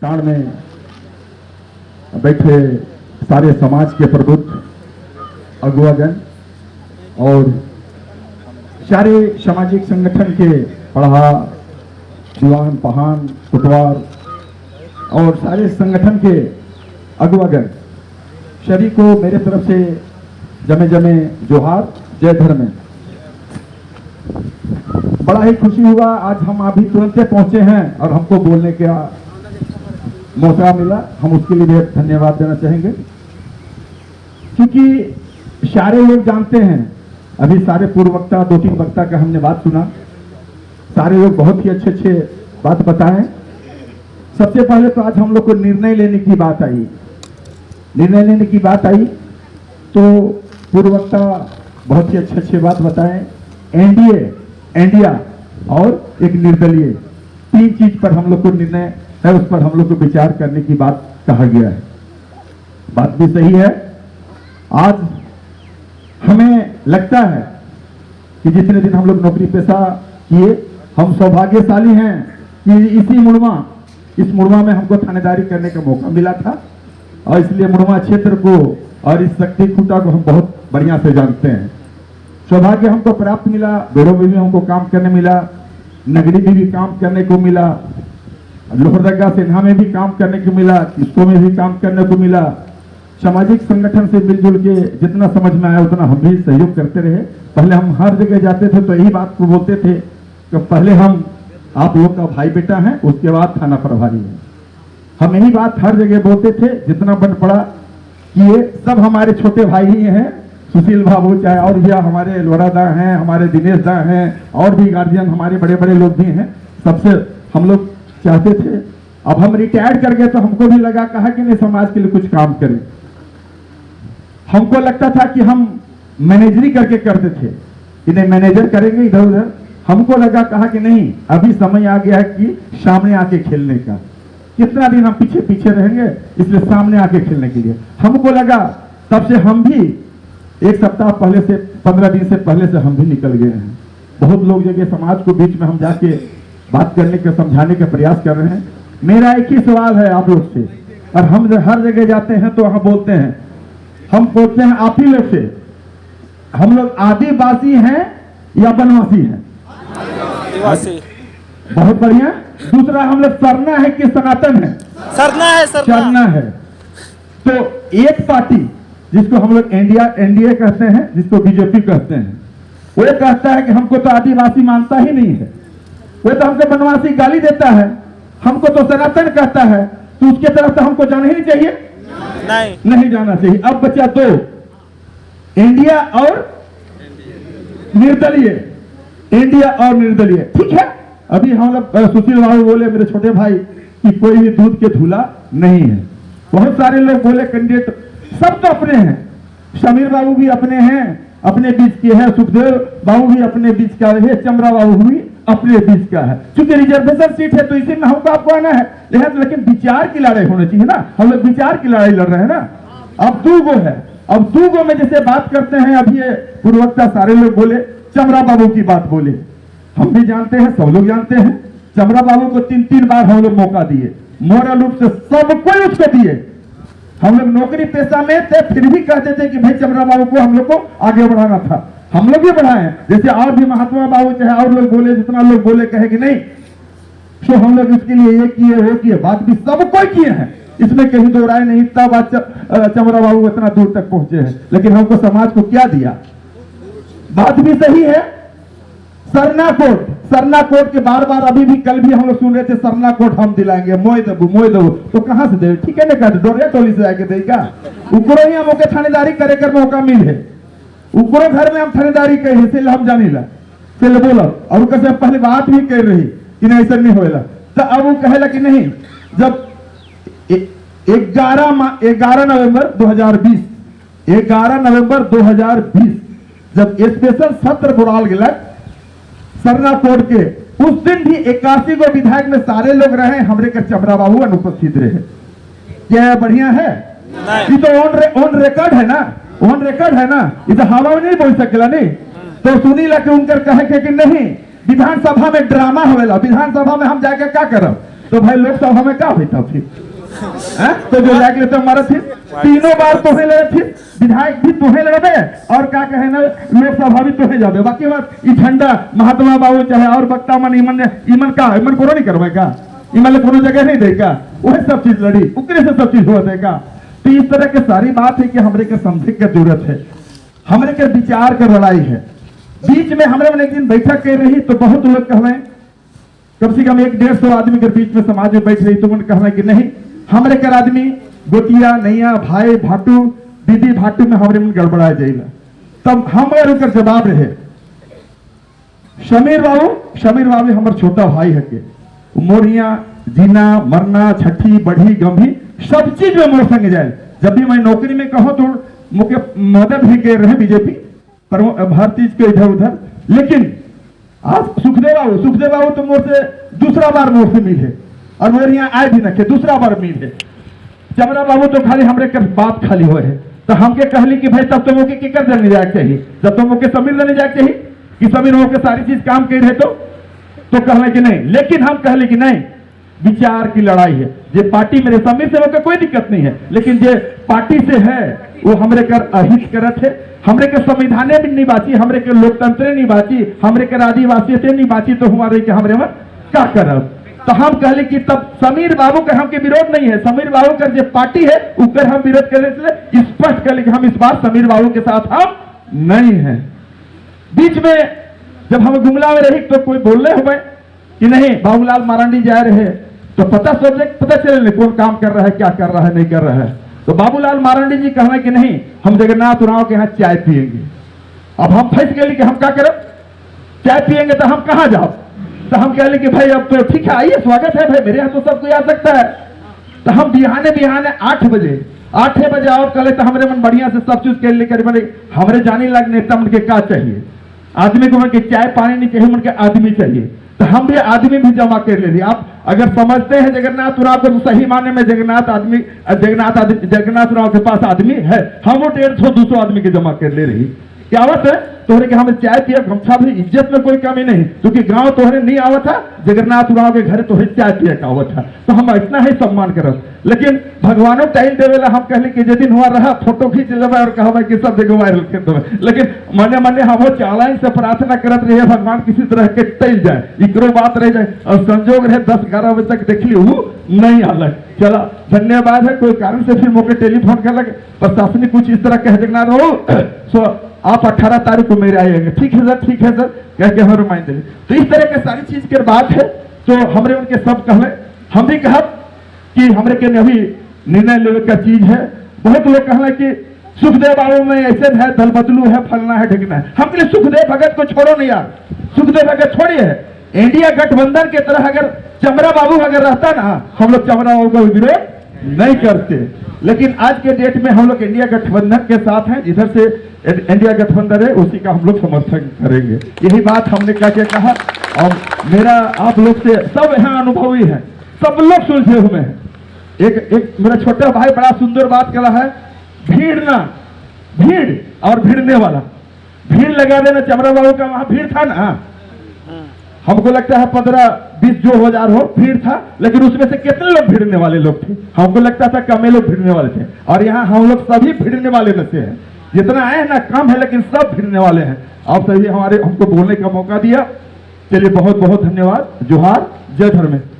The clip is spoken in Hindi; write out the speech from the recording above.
कांड में बैठे सारे समाज के प्रबुद्ध अगुवागण और सारे सामाजिक संगठन के पढ़ा दीवान पहान कुटवार और सारे संगठन के अगुवागण सभी को मेरे तरफ से जमे जमे जोहार जय धर्म। बड़ा ही खुशी हुआ आज हम अभी तुरंत पहुंचे हैं और हमको बोलने का मौका मिला, हम उसके लिए धन्यवाद देना चाहेंगे। क्योंकि सारे लोग जानते हैं, अभी सारे पूर्व वक्ता 2-3 वक्ता का हमने बात सुना, सारे लोग बहुत ही अच्छे अच्छे बात बताएं। सबसे पहले तो आज हम लोग को निर्णय लेने की बात आई, तो पूर्व वक्ता बहुत ही अच्छे अच्छे बात बताएं। इंडिया और एक निर्दलीय 3 चीज पर हम लोग को निर्णय है, उस पर हम लोग को विचार करने की बात कहा गया है। बात भी सही है। आज हमें लगता है कि जितने दिन हम लोग नौकरी पेशा किए, हम सौभाग्यशाली हैं कि इस मुड़वा में हमको थानेदारी करने का मौका मिला था और इसलिए मुड़वा क्षेत्र को और इस शक्ति खूंटा को हम बहुत बढ़िया से जानते हैं। सौभाग्य हमको प्राप्त मिला, बेड़ो में भी हमको काम करने मिला, नगरी में भी काम करने को मिला, लोहरदगा सेना में भी काम करने को मिला, किस्तों में भी काम करने को मिला। सामाजिक संगठन से मिलजुल के जितना समझ में आया उतना हम भी सहयोग करते रहे। पहले हम हर जगह जाते थे तो यही बात को बोलते थे कि पहले हम आप लोग का भाई बेटा हैं, उसके बाद थाना प्रभारी है। हम यही बात हर जगह बोलते थे, जितना बन पड़ा कि ये सब हमारे छोटे भाई ही हैं। सुशील बाबू चाहे और भी हमारे लोरा दा हैं, हमारे दिनेश दा हैं और भी गार्जियन हमारे बड़े बड़े लोग भी हैं। सबसे हम लोग चाहते थे। अब हम रिटायर कर गए तो हमको भी लगा कहा कि नहीं समाज के लिए कुछ काम करें। हमको लगता था कि हम मैनेजरी करके करते थे कि नहीं मैनेजर करेंगे इधर उधर। हमको लगा कहा कि नहीं, अभी समय आ गया है कि सामने आके खेलने का। कितना दिन हम पीछे पीछे रहेंगे, इसलिए सामने आके खेलने के लिए हमको लगा। तब से हम भी 1 सप्ताह पहले से 15 दिन से पहले से हम भी निकल गए हैं। बहुत लोग जगह समाज को बीच में हम जाके बात करने का समझाने का प्रयास कर रहे हैं। मेरा एक ही सवाल है आप लोग से, और हम हर जगह जाते हैं तो वहां बोलते हैं, हम पूछते हैं आप ही लोग से, हम लोग आदिवासी हैं या बनवासी हैं? आदिवासी। बहुत बढ़िया। दूसरा हम लोग सरना है कि सनातन है? सरना है। तो एक पार्टी जिसको हम लोग एनडीए कहते हैं, जिसको बीजेपी कहते हैं, वो कहता है कि हमको तो आदिवासी मानता ही नहीं है, वो तो हमको बनवासी गाली देता है, हमको तो सनातन कहता है, तो उसके तरफ तो हमको जाना ही नहीं चाहिए। नहीं जाना चाहिए। अब बचा 2, इंडिया और निर्दलीय। ठीक है। अभी हम लोग सुशील बाबू बोले मेरे छोटे भाई कि कोई भी दूध के धूला नहीं है। बहुत सारे लोग बोले कैंडिडेट सब तो अपने हैं, समीर बाबू भी अपने हैं, अपने बीच के हैं, सुखदेव बाबू भी अपने बीच का है, चमरा बाबू भी अपने बीच का है। क्योंकि रिजर्वेशन सीट है तो इसी में हमको आपको आना है। लेकिन विचार की लड़ाई होनी चाहिए ना, हम लोग विचार की लड़ाई लड़ रहे हैं ना। अब 2 गो है, अब 2 गो में जैसे बात करते हैं, अभी पूर्ववक्ता सारे लोग बोले, चमरा बाबू की बात बोले, हम भी जानते हैं, सब लोग जानते हैं। चमरा बाबू को 3 बार हम लोग मौका दिए, मोरल रूप से सब कोई उसको दिए। हम लोग नौकरी पेशा में थे, फिर भी कहते थे कि भाई चमरा बाबू को हम लोग को आगे बढ़ाना था, हम लोग भी बढ़ाए। जैसे और भी महात्मा बाबू चाहे और लोग बोले, जितना लोग बोले कहे कि नहीं, तो हम लोग इसके लिए ये किए वो किए, बात भी सब कोई किए हैं, इसमें कहीं दो राय नहीं। तब आज चमरा बाबू इतना दूर तक पहुंचे हैं। लेकिन हमको समाज को क्या दिया? बात भी सही है। सरना कोट के बार अभी भी कल भी हम लोग सुन रहे थे, सरना कोट हम दिलाएंगे, मोय दबू। तो कहां से दे? ठीक है ना, डोरिया टोली से आके देगा। ऊपरो ही हमको थानेदारी करे कर मौका मिले, ऊपरो घर में हम थानेदारी कहे से हम जानी ला से बोला, और कैसे पहले बात भी कर रही कि नहीं ऐसा नहीं होएला। तो अब वो कहेला कि नहीं, जब 11 नवंबर 2020 जब स्पेशल सत्र बुलाल गया सरना कोर्ट के, उस दिन भी 81 गो विधायक में सारे लोग रहे, हमरे के चमरा बाबू अनुपस्थित रहे। क्या बढ़िया है? ये तो ऑन रिकॉर्ड है ना, ये तो हवा में नहीं बोल सकेला। नहीं तो सुनी ला कि उनकर कहे कि नहीं, विधानसभा में ड्रामा होवेला, विधानसभा में हम जाके क्या करब? तो तो भाई लोकसभा में क्या होता फिर? तो जो जाके लेते हमारा फिर 3 बार तुम्हें लड़े, फिर विधायक भी तुम्हें लड़े और क्या कहे ना लोकसभा भी तुम्हें जाबे। बाकी बात ई झंडा महात्मा बाबू चाहे और वक्ता मन ईमन कोनो नहीं करवाएगा, ईमन कोनो जगह नहीं देगा, वही सब चीज लड़ी उकरे से सब चीज हुआ देगा। तो इस तरह की सारी बात है कि हमरे के समझे की जरूरत है, हमरे के विचार का लड़ाई है। बीच में हमरे मन एक दिन बैठक कर रही तो बहुत लोग कहवे, कम से कम 100-150 आदमी के बीच में समाज में बैठ रही तो मन कहवे कि नहीं हमरे कर आदमी गोतिया नैया भाई भाटू दीदी भाटू में हमरे मन गड़बड़ा जाएगा। तब हमारे ऊपर जवाब रहे समीर बाबू हमार छोटा भाई है के मोरिया जीना मरना छठी बढ़ी गंभी सब चीज में मोर संग जाए। जब भी मैं नौकरी में कहूं तो मुझे मदद भी कर रहे बीजेपी पर हर चीज के इधर उधर। लेकिन आज सुखदेव बाबू तो मोर से दूसरा बार मोर से मिले और मेरे यहाँ आए भी न दूसरा बार मिले। चमरा बाबू तो खाली हमरे कर बात खाली हुए है तो हमके कहली कि भाई तब तो मुझे की कर जाने जाए चाहिए, जब तो मुझे समीर जाने जाए चाहिए कि समीर होकर सारी चीज काम कर रहे तो कहले कि नहीं। लेकिन हम कहले कि नहीं विचार की लड़ाई है, जे पार्टी मेरे समीर से होकर कोई दिक्कत नहीं है, लेकिन जे पार्टी से है वो हमरे कर अहित करत है, हमरे के संविधाने भी नहीं बाची, हमरे के लोकतंत्र नहीं बाची, हमरे के आदिवासी से नहीं बाची तो हमारे के हमरे में क्या करब। तो हम कहले कि तब समीर बाबू का हमके विरोध नहीं है, समीर बाबू का जो पार्टी है उकर हम विरोध करे स्पष्ट कहले कि हम इस बार समीर बाबू के साथ हम नहीं है। बीच में जब हम गुमला में रही तो कोई बोल रहे हुए कि नहीं बाबूलाल मारांडी जा रहे तो पता चले कौन काम कर रहा है क्या कर रहा है नहीं कर रहा है। तो बाबूलाल मारांडी जी कहना कि नहीं हम जगन्नाथ उरांव के यहाँ चाय पिएंगे। अब हम फंस गए कि हम क्या करें, चाय पिएंगे तो हम कहाँ जाओ। तो हम कह ले कि भाई अब तो ठीक है आइए स्वागत है भाई मेरे यहाँ तो सब कोई आ सकता है। तो हम बिहाने 8 बजे और कल तो हमारे मन बढ़िया से सब चीज कर लेकर हमारे जाने लग नेता मन के क्या चाहिए, आदमी को मन के चाय पानी नहीं चाहिए, मन के आदमी चाहिए। तो हम भी आदमी भी जमा कर ले रही। आप अगर समझते हैं जगन्नाथ उरांव को सही माने में जगन्नाथ उरांव के पास आदमी है, हम वो 150-200 आदमी के जमा कर ले रही। क्या आवत है तोहरे के हमें चाय पिया गमछा भी इज्जत में कोई कमी नहीं, क्योंकि गांव तोहरे नहीं आवत था जगन्नाथ उरांव के घर तोहरे चाय पिया का आवत था तो हम इतना ही सम्मान करब। लेकिन भगवानों टाइम देवेला हम कहले कि जिस दिन हुआ रहा फोटो खींच लेवे और कहवे कि सब जगह वायरल कर देवे। लेकिन मने हम चालाइन से प्रार्थना करत रहे भगवान किसी तरह के टल जाए इकरो बात रह जाए और संजोग रहे 10-11 बजे तक देख ली वो नहीं आल। चला धन्यवाद है, कोई कारण से फिर मौके टेलीफोन कर लगे प्रशासनिक कुछ इस तरह कह जगन्नाथ बाबू आप 18 तारीख को मेरे आएंगे। ठीक है सर कह के हम रिमाइंड देंगे। तो इस तरह के सारी चीज की बात है। तो हमरे उनके सब कहले हम भी कहा कि हमरे के अभी निर्णय लेने का चीज है। बहुत लोग कहला कि सुखदेव बाबू में ऐसे है दल बदलू है फलना है ढिकना है। हम कहले सुखदेव भगत को छोड़ो नहीं यार, सुखदेव भगत छोड़िए। इंडिया गठबंधन की तरह अगर चमरा बाबू अगर रहता ना हम लोग चमरा बाबू का विरोध नहीं करते। लेकिन आज के डेट में हम लोग इंडिया गठबंधन के साथ हैं, जिधर से इंडिया गठबंधन है उसी का हम लोग समर्थन करेंगे। यही बात हमने क्या कहा और मेरा आप लोग से सब यहाँ अनुभवी है, सब लोग सुलझे हुए हैं। एक मेरा छोटा भाई बड़ा सुंदर बात कर रहा है, भीड़ और भिड़ने वाला। भीड़ लगा देना चमरा बाबू का वहां भीड़ था ना, हमको लगता है 15-20 जो हजार हो भीड़ था, लेकिन उसमें से कितने लोग भिड़ने वाले लोग थे हमको लगता था कम लोग भिड़ने वाले थे। और यहाँ हम लोग सभी भिड़ने वाले में से हैं, जितना आए ना कम है लेकिन सब भिड़ने वाले हैं। आप सभी हमको बोलने का मौका दिया, चलिए बहुत बहुत धन्यवाद। जोहार, जय धर्मेंद्र।